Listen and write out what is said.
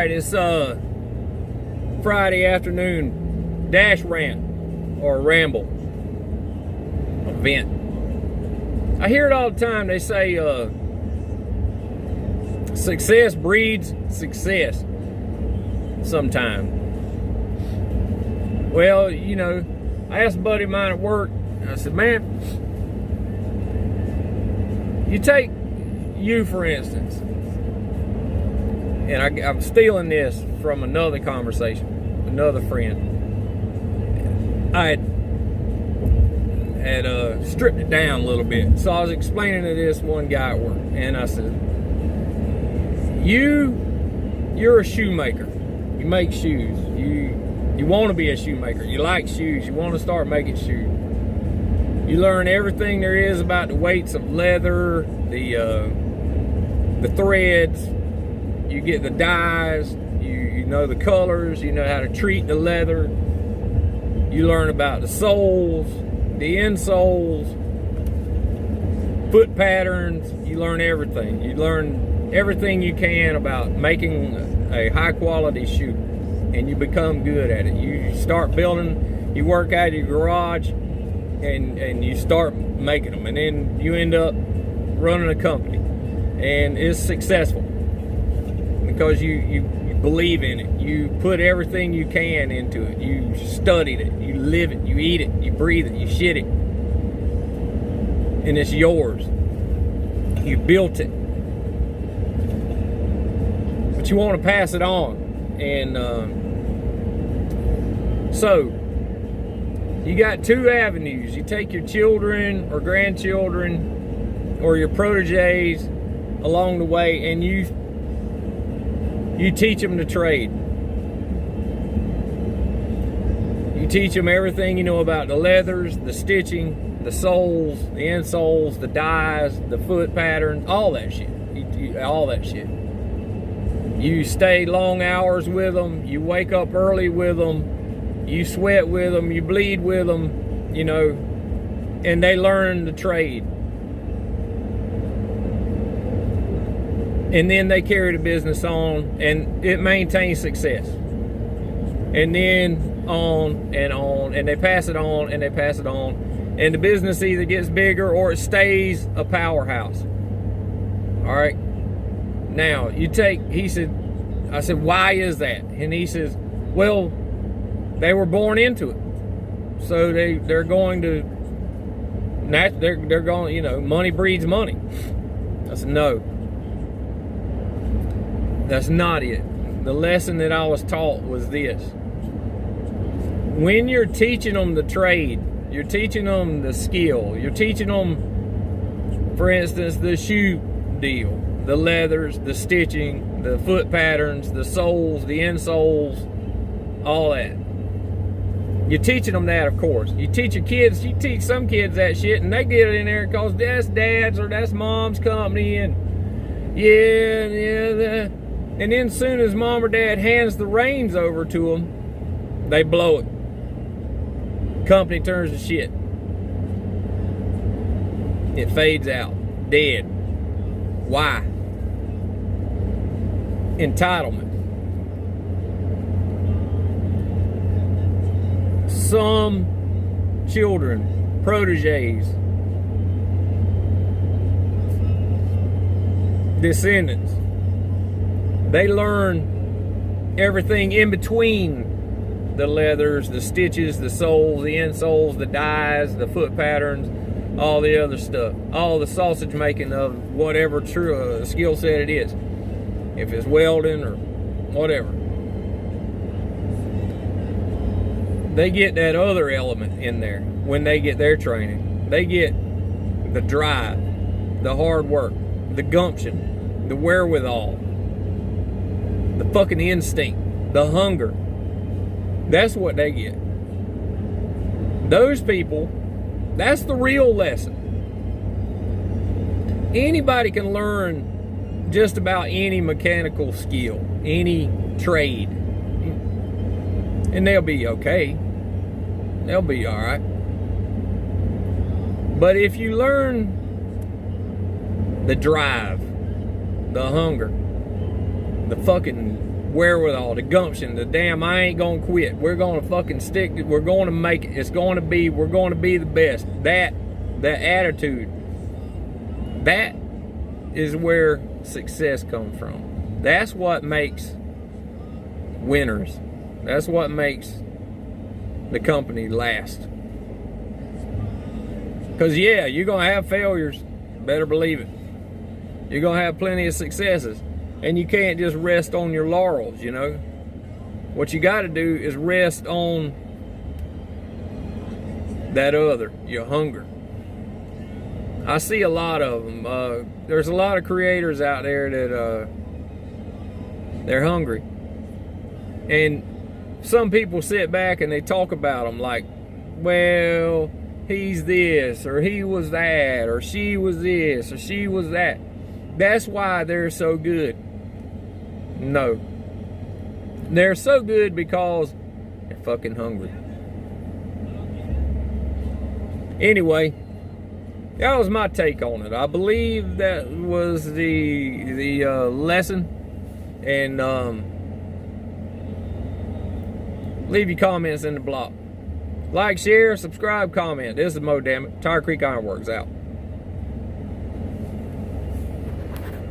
Alright, it's Friday afternoon dash rant or ramble event. I hear it all the time. They say success breeds success sometime. Well, you know, I asked a buddy of mine at work, and I said, man, you take you for instance, and I'm stealing this from another conversation, another friend. I had stripped it down a little bit. So I was explaining to this one guy at work, and I said, you're a shoemaker. You make shoes. You want to be a shoemaker. You like shoes. You want to start making shoes. You learn everything there is about the weights of leather, the threads. You get the dyes. You know the colors. You know how to treat the leather. You learn about the soles, the insoles, foot patterns. You learn everything. You learn everything you can about making a high quality shoe, and you become good at it. You start building, you work out of your garage, and you start making them, and then you end up running a company, and it's successful because you believe in it. You put everything you can into it. You studied it, you live it, you eat it, you breathe it, you shit it, and it's yours. You built it, but you want to pass it on. And so you got two avenues. You take your children or grandchildren or your proteges along the way, and you teach them the trade. You teach them everything you know about the leathers, the stitching, the soles, the insoles, the dyes, the foot patterns, all that shit. All that shit. You stay long hours with them. You wake up early with them. You sweat with them. You bleed with them, you know, and they learn the trade. And then they carry the business on, and it maintains success. And then on, and they pass it on, and they pass it on. And the business either gets bigger or it stays a powerhouse. All right. Now, I said, why is that? And he says, well, they were born into it. So they're going to, you know, money breeds money. I said, no. That's not it. The lesson that I was taught was this. When you're teaching them the trade, you're teaching them the skill, you're teaching them, for instance, the shoe deal, the leathers, the stitching, the foot patterns, the soles, the insoles, all that. You're teaching them that, of course. You teach your kids, you teach some kids that shit, and they get it in there because that's dad's or that's mom's company, and and then as soon as mom or dad hands the reins over to them, they blow it. Company turns to shit. It fades out. Dead. Why? Entitlement. Some children, proteges, descendants, they learn everything in between the leathers, the stitches, the soles, the insoles, the dyes, the foot patterns, all the other stuff, all the sausage making of whatever true skill set it is, if it's welding or whatever. They get that other element in there when they get their training. They get the drive, the hard work, the gumption, the wherewithal, the fucking instinct, the hunger. That's what they get. Those people, that's the real lesson. Anybody can learn just about any mechanical skill, any trade, and they'll be okay. They'll be all right. But if you learn the drive, the hunger, the fucking wherewithal, the gumption, the damn I ain't gonna quit. We're gonna fucking stick. We're gonna make it. It's gonna be. We're gonna be the best. That attitude. That is where success comes from. That's what makes winners. That's what makes the company last. Because yeah, you're gonna have failures. Better believe it. You're gonna have plenty of successes. And you can't just rest on your laurels, you know. What you gotta do is rest on that other, your hunger. I see a lot of them. There's a lot of creators out there that they're hungry. And some people sit back and they talk about them like, well, he's this, or he was that, or she was this, or she was that. That's why they're so good. No. They're so good because they're fucking hungry. Anyway, that was my take on it. I believe that was the lesson. And leave your comments in the block. Like, share, subscribe, comment. This is Mo, damn it. Tire Creek Ironworks out.